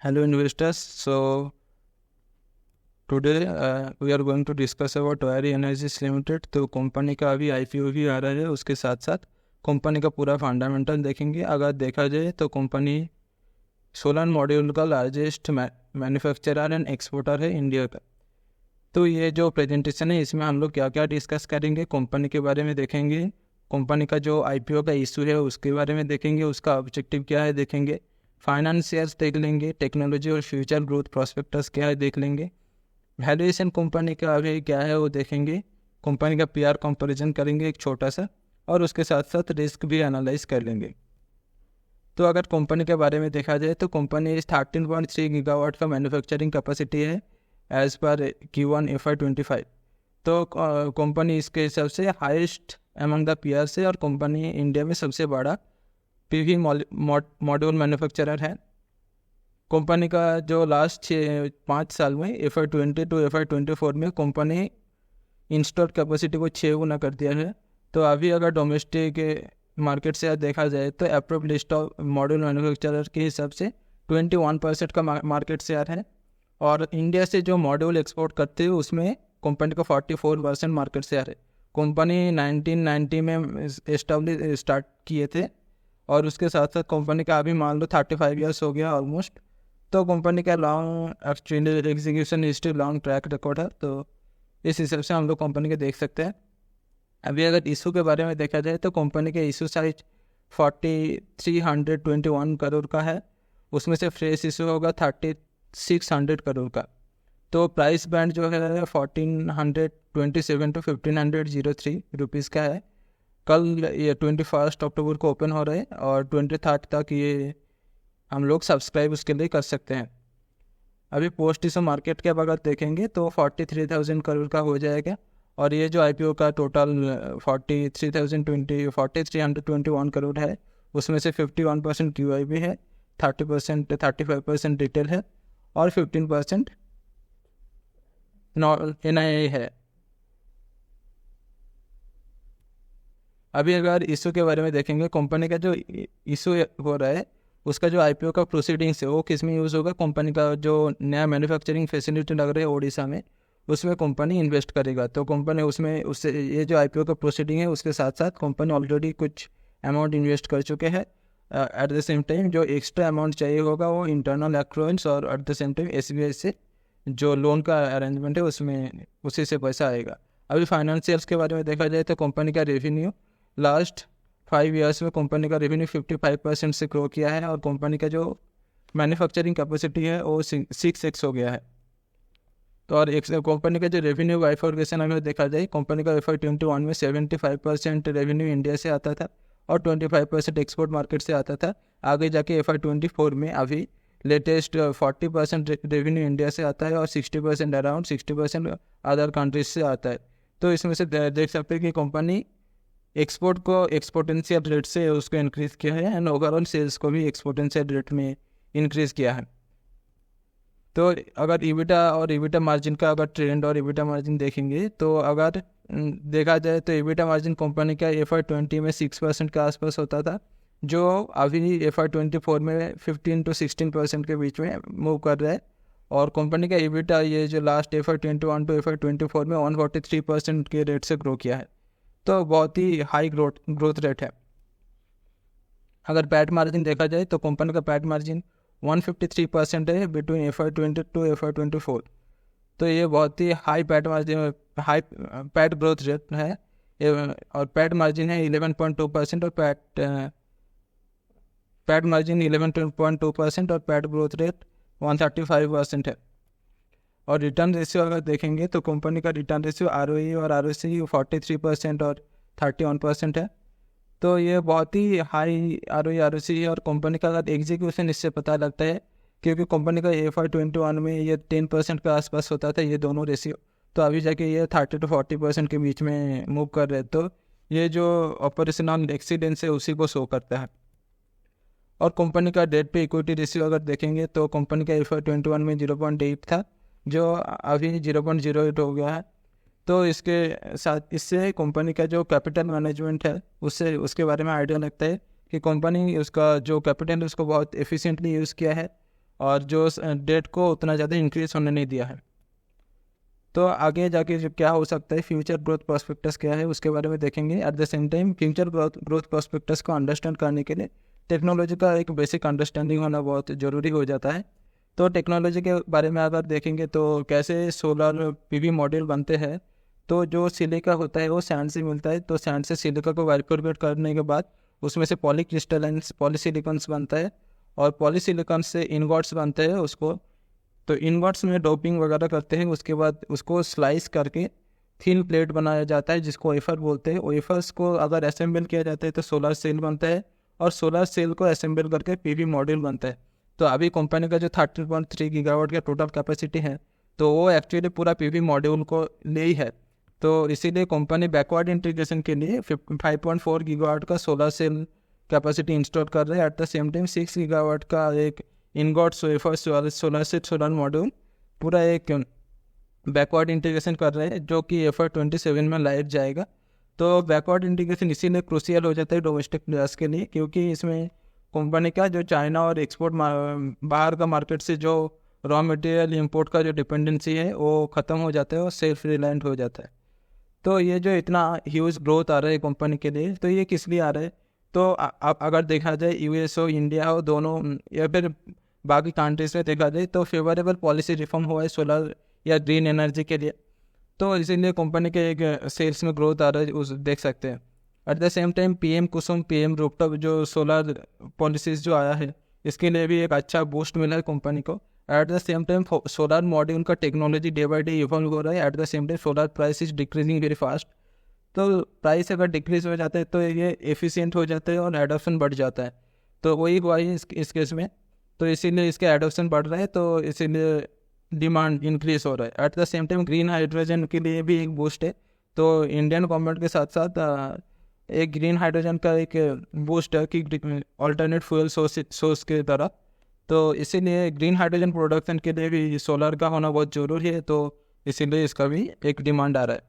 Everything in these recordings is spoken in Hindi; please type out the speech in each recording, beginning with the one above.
Hello investors. So today we are going to discuss about Waaree Energies Limited. तो कंपनी का अभी IPO भी आ रहा है, उसके साथ साथ कंपनी का पूरा फंडामेंटल देखेंगे। अगर देखा जाए तो कंपनी सोलर मॉड्यूल का लार्जेस्ट मैन्युफैक्चरर एंड एक्सपोर्टर है इंडिया का। तो ये जो प्रेजेंटेशन है इसमें हम लोग क्या क्या डिस्कस करेंगे, कंपनी के बारे में देखेंगे, कंपनी का जो IPO का इशू है उसके बारे में देखेंगे, उसका ऑब्जेक्टिव क्या है देखेंगे, फाइनेंशियल्स देख लेंगे, टेक्नोलॉजी और फ्यूचर ग्रोथ प्रोस्पेक्टस क्या है देख लेंगे, वैल्यूएशन कंपनी का अभी क्या है वो देखेंगे, कंपनी का PR कंपैरिजन करेंगे एक छोटा सा, और उसके साथ साथ रिस्क भी एनालाइज कर लेंगे। तो अगर कंपनी के बारे में देखा जाए तो कंपनी 13.3 गीगावाट का मैन्युफैक्चरिंग कैपेसिटी है एज पर Q1 FY25। तो कंपनी इसके हिसाब से हाईएस्ट अमंग द पीयर्स है और कंपनी इंडिया में सबसे बड़ा PV मॉड्यूल मैन्युफैक्चरर है। कंपनी का जो लास्ट 5 साल में FY20 टू FY24 में कंपनी इंस्टॉल कैपेसिटी को 6 गुना कर दिया है। तो अभी अगर डोमेस्टिक मार्केट से देखा जाए तो approve list of module manufacturer के हिसाब से 21% का मार्केट शेयर है, और इंडिया से जो मॉड्यूल एक्सपोर्ट करते हैं उसमें कंपनी का 44% मार्केट शेयर है। कंपनी 1990 में स्टार्ट किए थे, और उसके साथ साथ कंपनी का अभी मान लो 35 ईयर्स हो गया ऑलमोस्ट। तो कंपनी का long actually execution history, long track record है। तो इस हिसाब से हम लोग कंपनी के देख सकते हैं। अभी अगर इशू के बारे में देखा जाए तो कंपनी के इशू साइज 4321 करोड़ का है, उसमें से फ्रेश इशू होगा 3600 करोड़ का। तो प्राइस बैंड जो है 1427 टू 1503 रुपीज़ का है। कल ये 21 अक्टूबर को ओपन हो रहा है और 23 तक ये हम लोग सब्सक्राइब उसके लिए कर सकते हैं। अभी पोस्ट इशू मार्केट के अगर देखेंगे तो 43,000 करोड़ का हो जाएगा, और ये जो IPO का टोटल 4321 करोड़ है, उसमें से 51% QIB है, 35% रिटेल है और 15% NII है। अभी अगर इशू के बारे में देखेंगे, कंपनी का जो इशू हो रहा है उसका जो IPO का प्रोसीडिंग्स है वो किस में यूज़ होगा, कंपनी का जो नया मैन्युफैक्चरिंग फैसिलिटी लग रहा है ओडिशा में, उसमें कंपनी इन्वेस्ट करेगा। तो कंपनी उसमें उससे ये जो IPO का प्रोसीडिंग है उसके साथ साथ कंपनी ऑलरेडी कुछ अमाउंट इन्वेस्ट कर चुके हैं। एट द सेम टाइम जो एक्स्ट्रा अमाउंट चाहिए होगा वो इंटरनल एक्रूएंस और eight the same time SBI से जो लोन का अरेंजमेंट है उसमें उसी से पैसा आएगा। अभी फाइनेंशियल्स के बारे में देखा जाए तो कंपनी का रेवेन्यू लास्ट 5 ईयर्स में कंपनी का रेवेन्यू 55% से ग्रो किया है, और कंपनी का जो मैन्युफैक्चरिंग कैपेसिटी है वो 6x हो गया है। तो और एक कंपनी का जो रेवेन्यू बाइफर्केशन अगर देखा जाए, कंपनी का FY21 में 75% रेवेन्यू इंडिया से आता था और 25% एक्सपोर्ट मार्केट से आता था। आगे जाके FY24 में अभी लेटेस्ट 40% रेवेन्यू इंडिया से आता है और 60% अराउंड 60% अदर कंट्रीज से आता है। तो इसमें से देख सकते हैं कि कंपनी एक्सपोर्ट को एक्सपोर्टेंशियल रेट से उसको इंक्रीज़ किया है एंड ओवरऑल सेल्स को भी एक्सपोर्टेंशियल रेट में इंक्रीज़ किया है। तो अगर EBITDA मार्जिन का अगर ट्रेंड और EBITDA मार्जिन देखेंगे तो अगर देखा जाए तो EBITDA मार्जिन कंपनी का FY20 में 6% के आसपास होता था, जो अभी FY24 में 15 to 16% के बीच में मूव कर रहा है। और कंपनी का EBITDA ये जो लास्ट FY21 टू FY24 में 143% के रेट से ग्रो किया है। तो बहुत ही हाई ग्रोथ रेट है। अगर पैट मार्जिन देखा जाए तो कंपनी का पैट मार्जिन 153% है बिटवीन FY20 टू FY24। तो ये बहुत ही high PAT margin, high PAT growth rate है। और पैट मार्जिन है 11.2% और पैट मार्जिन 11.2% और पैट ग्रोथ रेट 135% है। और रिटर्न रेशियो अगर देखेंगे तो कंपनी का रिटर्न रेशियो ROE और ROC 43% और 31% है। तो ये बहुत ही हाई ROE ROC है, और कंपनी का अगर एग्जीक्यूशन इससे पता लगता है, क्योंकि कंपनी का FY21 में ये 10% के आसपास होता था ये दोनों रेशियो, तो अभी जाके ये 30 to 40% के बीच में मूव कर रहे। तो ये जो ऑपरेशनल एक्सीडेंस है उसी को शो करता है। और कंपनी का डेट पे इक्विटी रेशियो अगर देखेंगे तो कंपनी का FY21 में 0.8 था, जो अभी 0.08 हो गया है। तो इसके साथ इससे कंपनी का जो कैपिटल मैनेजमेंट है उससे उसके बारे में आइडिया लगता है कि कंपनी उसका जो कैपिटल उसको बहुत एफिशिएंटली यूज़ किया है, और जो डेट को उतना ज़्यादा इंक्रीज होने नहीं दिया है। तो आगे जाके जो क्या हो सकता है, फ्यूचर ग्रोथ प्रोस्पेक्टस क्या है उसके बारे में देखेंगे। Eight the same time future growth prospectus को अंडरस्टैंड करने के लिए टेक्नोलॉजी का एक बेसिक अंडरस्टैंडिंग होना बहुत ज़रूरी हो जाता है। तो टेक्नोलॉजी के बारे में अगर देखेंगे तो कैसे सोलर पीवी मॉड्यूल बनते हैं, तो जो सिलिका होता है वो सैंड से मिलता है, तो सैंड से सिलिका को बाइफरकेट करने के बाद उसमें से पॉलीक्रिस्टलाइन पॉलीसिलिकॉन्स बनता है, और पॉलीसिलिकॉन से इनगॉट्स बनते हैं उसको। तो इनगॉट्स में डोपिंग वगैरह करते हैं, उसके बाद उसको स्लाइस करके थिन प्लेट बनाया जाता है जिसको वेफर बोलते हैं। वेफर्स को अगर असेंबल किया जाता है तो सोलर सेल बनता है, और सोलर सेल को असेंबल करके पीवी मॉड्यूल बनता है। तो अभी कंपनी का जो 13.3 गीगावाट का टोटल कैपेसिटी है, तो वो एक्चुअली पूरा पीवी मॉड्यूल को ले ही है। तो इसीलिए कंपनी बैकवर्ड इंटीग्रेशन के लिए 5.4 गीगावाट का सोलर सेल कैपेसिटी इंस्टॉल कर रहे हैं। At the same time 6 gigawatt का एक ingots wafer solar cell solar module पूरा एक बैकवर्ड इंटीग्रेशन कर रहे हैं, जो कि FY27 में लाइव जाएगा। तो बैकवर्ड इंटीग्रेशन इसीलिए क्रूशियल हो जाता है डोमेस्टिक प्लेयर्स के लिए, क्योंकि इसमें कंपनी का जो चाइना और एक्सपोर्ट बाहर का मार्केट से जो रॉ मटेरियल इंपोर्ट का जो डिपेंडेंसी है वो ख़त्म हो जाता है और सेल्फ रिलायंट हो जाता है। तो ये जो इतना ह्यूज ग्रोथ आ रहा है कंपनी के लिए, तो ये किस लिए आ रहा है? तो अगर देखा जाए US हो, इंडिया हो, दोनों या फिर बाकी कंट्रीज में देखा जाए तो फेवरेबल पॉलिसी रिफॉर्म हुआ है सोलर या ग्रीन एनर्जी के लिए। तो इसीलिए कंपनी के एक सेल्स में ग्रोथ आ रहा है, उस देख सकते हैं। At the same time PM Kusum PM rooftop जो सोलर पॉलिसीज़ जो आया है, इसके लिए भी एक अच्छा बूस्ट मिला है कंपनी को। At the same time solar module का technology day by day evolve हो रहा है। At the same time solar price is decreasing very fast. तो प्राइस अगर डिक्रीज हो जाता है तो ये एफिशिएंट हो जाता है और एडॉप्शन बढ़ जाता है। तो वही हुआ है इस केस में। तो इसीलिए इसके एडॉप्शन बढ़ रहा है, तो इसीलिए डिमांड इंक्रीज हो रहा है। At the same time green hydrogen के लिए भी एक बूस्ट है। तो इंडियन गवर्नमेंट के साथ साथ एक ग्रीन हाइड्रोजन का एक बूस्ट है कि ऑल्टरनेट फ्यूल सोर्स के तरह। तो इसीलिए ग्रीन हाइड्रोजन प्रोडक्शन के लिए भी सोलर का होना बहुत ज़रूरी है, तो इसीलिए इसका भी एक डिमांड आ रहा है।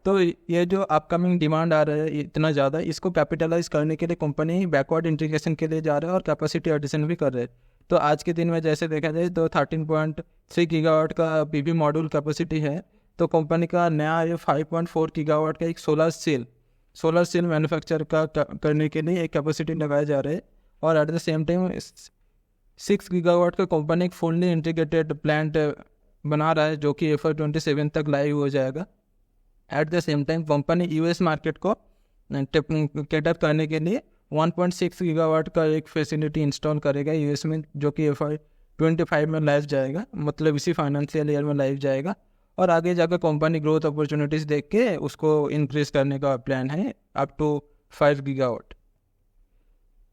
तो ये जो अपकमिंग डिमांड आ रहा है इतना ज़्यादा, इसको कैपिटलाइज करने के लिए कंपनी बैकवर्ड इंटीग्रेशन के लिए जा रहा है और कैपेसिटी एडिशन भी कर रहे हैं। तो आज के दिन में जैसे देखा जाए तो 13.3 गीगावाट का पीवी मॉड्यूल कैपेसिटी है। तो कंपनी का नया ये 5.4 गीगावाट का एक सोलर सेल मैन्युफैक्चर करने के लिए एक कैपेसिटी लगाया जा रहा है। और eight the same time 6 gigawatt का कंपनी एक फुल्ली इंटीग्रेटेड प्लांट बना रहा है, जो कि FY27 तक लाइव हो जाएगा। Eight the same time company US market को कैटर करने के लिए 1.6 गीगावाट का एक फैसिलिटी इंस्टॉल करेगा US में, जो कि FY25 में लाइव जाएगा, मतलब इसी फाइनेंशियल ईयर में लाइव जाएगा। और आगे जाकर कंपनी ग्रोथ अपॉर्चुनिटीज़ देख के उसको इंक्रीज करने का प्लान है अप टू 5 गीगावाट।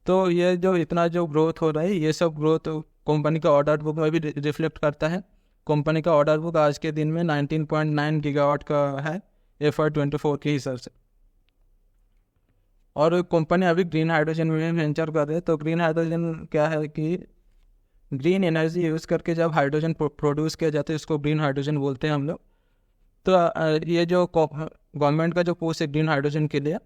तो ये जो इतना जो ग्रोथ हो रहा है, ये सब ग्रोथ कंपनी का ऑर्डर बुक में भी रिफ्लेक्ट करता है। कंपनी का ऑर्डर बुक आज के दिन में 19.9 गीगावाट का है FY24 के हिसाब से। और कंपनी अभी ग्रीन हाइड्रोजन में वेंचर कर रहे हैं। तो ग्रीन हाइड्रोजन क्या है कि ग्रीन एनर्जी यूज़ करके जब हाइड्रोजन प्रोड्यूस किया जाता है उसको ग्रीन हाइड्रोजन बोलते हैं हम लोग। तो ये जो गवर्नमेंट का जो पोस्ट है ग्रीन हाइड्रोजन के लिए,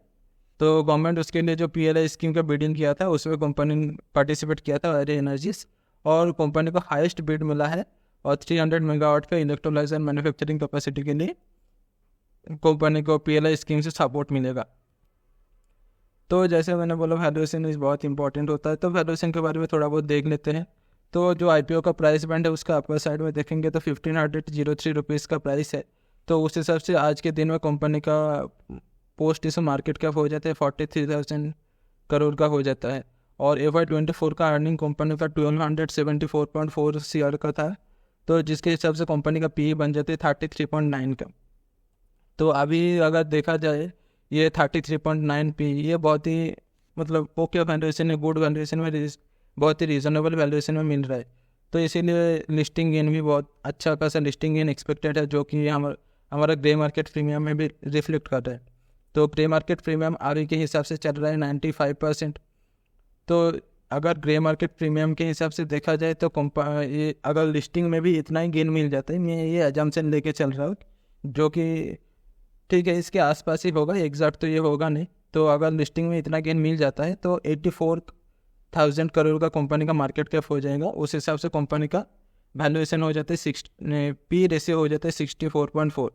तो गवर्नमेंट उसके लिए जो PLI स्कीम का बिडिंग किया था उसमें कंपनी ने पार्टिसिपेट किया था वेरी एनर्जीज, और कंपनी को हाईएस्ट बिड मिला है। और 300 मेगावाट का इलेक्ट्रोलाइजर मैन्युफैक्चरिंग कैपेसिटी के लिए कंपनी को PLI स्कीम से सपोर्ट मिलेगा। तो जैसे मैंने बोला वैल्यूएशन इस बहुत इंपॉर्टेंट होता है, तो वैल्यूएशन के बारे में थोड़ा बहुत देख लेते हैं। तो जो IPO का प्राइस बैंड है उसका अपर साइड में देखेंगे तो 1503 रुपीज़ का प्राइस है। तो उस हिसाब से आज के दिन में कंपनी का पोस्ट इस मार्केट कैप हो जाता है 43,000 करोड़ का हो जाता है। और FY24 का अर्निंग कंपनी का 1274.4 CR का था, तो जिसके हिसाब से कंपनी का PE बन जाते 33.9 का। तो अभी अगर देखा जाए ये 33.9 PE ये बहुत ही मतलब ओके वैल्यूएशन है, गुड वैल्यूएशन में, बहुत ही रीज़नेबल वैल्यूएशन में मिल रहा है। तो इसीलिए लिस्टिंग गेन भी बहुत अच्छा खासा लिस्टिंग गेन एक्सपेक्टेड है, जो कि हमारा ग्रे मार्केट प्रीमियम में भी रिफ्लेक्ट कर रहा है। तो ग्रे मार्केट प्रीमियम आरओई के हिसाब से चल रहा है 95%। तो अगर ग्रे मार्केट प्रीमियम के हिसाब से देखा जाए तो ये अगर लिस्टिंग में भी इतना ही गेन मिल जाता है, मैं ये अजम्पशन लेके चल रहा हूँ, जो कि ठीक है इसके आसपास ही होगा, एग्जैक्ट तो ये होगा नहीं। तो अगर लिस्टिंग में इतना गेन मिल जाता है तो 1000 करोड़ का कंपनी का मार्केट कैप हो जाएगा, उस हिसाब से कंपनी का वैल्यूएशन हो जाता है पी रेशियो हो जाता है 64.4।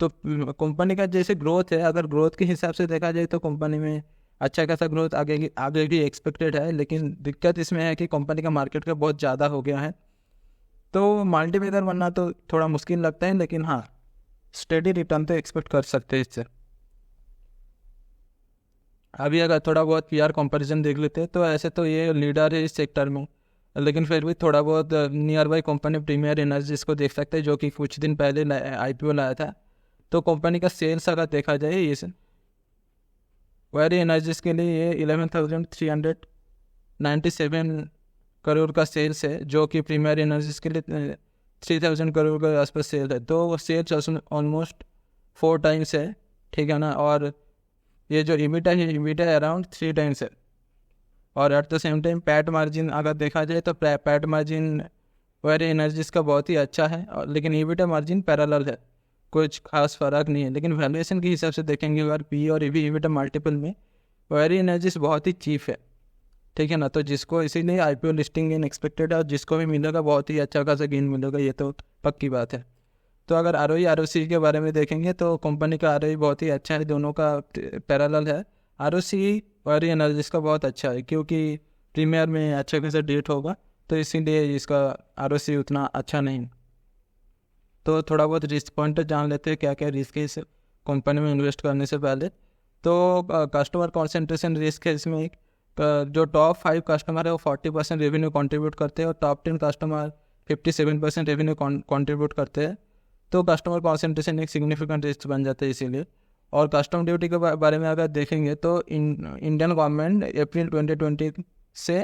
तो कंपनी का जैसे ग्रोथ है, अगर ग्रोथ के हिसाब से देखा जाए तो कंपनी में अच्छा खासा ग्रोथ आगे भी एक्सपेक्टेड है, लेकिन दिक्कत इसमें है कि कंपनी का मार्केट का बहुत ज़्यादा हो गया है, तो मल्टीबैगर बनना तो थोड़ा मुश्किल लगता है, लेकिन हाँ स्टेडी रिटर्न तो एक्सपेक्ट कर सकते हैं इससे। अभी अगर थोड़ा बहुत पीआर कंपैरिजन देख लेते हैं तो ऐसे तो ये लीडर है इस सेक्टर में, लेकिन फिर भी थोड़ा बहुत nearby company premier energies को देख सकते हैं, जो कि कुछ दिन पहले आईपीओ लाया था। तो कंपनी का सेल्स अगर देखा जाए, ये वेरी एनर्जीज के लिए ये 11,397 करोड़ का सेल्स है, जो कि प्रीमियर एनर्जीज के लिए 3000 करोड़ के आसपास सेल है। तो वो सेल्स ऑलमोस्ट 4 टाइम्स है, ठीक है ना। और ये जो इबिटा है, इबिटा अराउंड 3 टाइम्स है। और eight the same time PAT margin अगर देखा जाए तो पैट मार्जिन वेरी एनर्जीज का बहुत ही अच्छा है, और लेकिन इबिटा मार्जिन पैरेलल है, कुछ खास फर्क नहीं है। लेकिन वैल्यूएशन के हिसाब से देखेंगे अगर पी और इबिटा मल्टीपल में वेरी एनर्जीज बहुत ही चीप है, ठीक है ना। तो जिसको इसीलिए आईपीओ लिस्टिंग गेन एक्सपेक्टेड है, और जिसको भी मिलेगा बहुत ही अच्छा खासा गेन मिलेगा, ये तो पक्की बात है। तो अगर आरओई आरओसी के बारे में देखेंगे तो कंपनी का आरओई बहुत ही अच्छा है, दोनों का पैरेलल है। आरओसी और एनर्जीज का बहुत अच्छा है, क्योंकि प्रीमियर में अच्छा खासा डेट होगा, तो इसीलिए इसका आरओसी उतना अच्छा नहीं। तो थोड़ा बहुत रिस्क पॉइंट जान लेते हैं, क्या क्या रिस्क है इस कंपनी में इन्वेस्ट करने से पहले। तो कस्टमर कॉन्सेंट्रेशन रिस्क है इसमें एक, जो टॉप 5 कस्टमर है वो 40% रेवेन्यू कंट्रीब्यूट करते हैं, और टॉप 10 कस्टमर 57% रेवेन्यू कंट्रीब्यूट करते हैं। तो कस्टमर कॉन्सेंट्रेशन एक सिग्निफिकेंट रिस्क बन जाता है इसीलिए। और कस्टम ड्यूटी के बारे में अगर देखेंगे तो इंडियन गवर्नमेंट अप्रैल 2022 से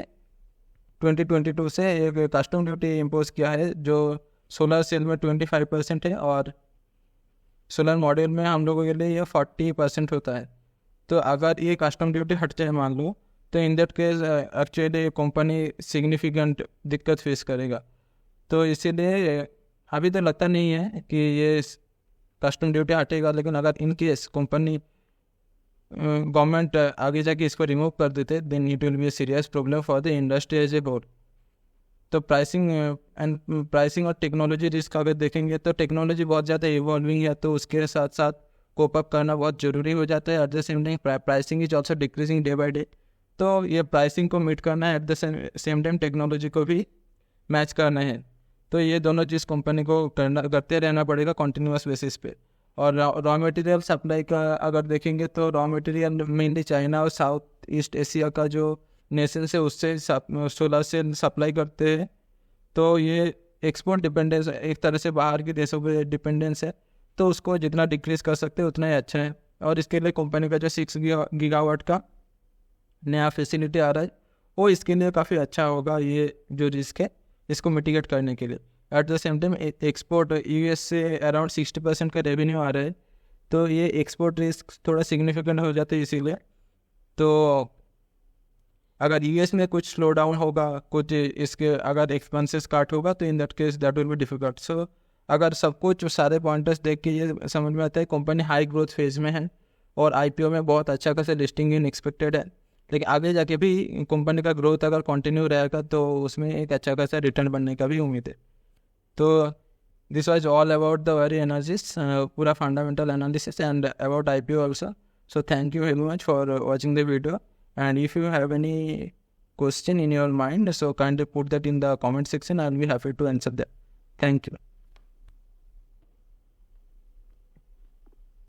एक कस्टम ड्यूटी इम्पोज किया है, जो सोलर सेल में 25% है, और सोलर मॉड्यूल में हम लोगों के लिए ये 40% होता है। तो अगर ये कस्टम ड्यूटी हट जाए मान लो, तो in that case actually company significant दिक्कत फेस करेगा। तो इसीलिए अभी तो लगता नहीं है कि ये कस्टम ड्यूटी हटेगा, लेकिन अगर इन केस कंपनी गवर्नमेंट आगे जाके इसको रिमूव कर देते, then it will be a serious problem for the industry as a whole. तो प्राइसिंग और टेक्नोलॉजी रिस्क अगर देखेंगे तो टेक्नोलॉजी बहुत ज़्यादा इवॉल्विंग है, तो उसके साथ साथ कोप अप करना बहुत ज़रूरी हो जाता है। At the same time pricing is also decreasing day by day, तो ये प्राइसिंग को मीट करना है, at the same time technology को भी मैच करना है। तो ये दोनों चीज़ कंपनी को करते रहना पड़ेगा कॉन्टीन्यूस बेसिस पे। और रॉ मटेरियल सप्लाई का अगर देखेंगे तो रॉ मटेरियल मेनली चाइना और साउथ ईस्ट एशिया का जो नेशन है उससे सोलर सेल सप्लाई करते हैं। तो ये एक्सपोर्ट डिपेंडेंस एक तरह से बाहर के देशों पे डिपेंडेंस है, तो उसको जितना डिक्रीज कर सकते हैं उतना ही अच्छा है। और इसके लिए कंपनी का जो 6 गीगावाट का नया फैसिलिटी आ रहा है, वो इसके लिए काफ़ी अच्छा होगा, ये जो रिस्क है इसको मिटिगेट करने के लिए। Eight the same time export US से अराउंड 60% का रेवेन्यू आ रहा है, तो ये एक्सपोर्ट रिस्क थोड़ा सिग्निफिकेंट हो जाता है इसीलिए। तो अगर यूएस में कुछ स्लो डाउन होगा, कुछ इसके अगर एक्सपेंसेस काट होगा, तो in that case that will be difficult. So अगर सब कुछ सारे पॉइंटर्स देख के ये समझ में आता है कंपनी हाई ग्रोथ फेज में है, और आईपीओ में बहुत अच्छा खासा लिस्टिंग इन एक्सपेक्टेड है, लेकिन आगे जाके भी कंपनी का ग्रोथ अगर कंटिन्यू रहेगा तो उसमें एक अच्छा खासा रिटर्न बनने का भी उम्मीद है। तो this was all about the very analysis, पूरा fundamental analysis and about IPO also. So thank you very much for watching the video, and if you have any question in your mind, so kindly put that in the comment section. I'll be happy to answer that. Thank you.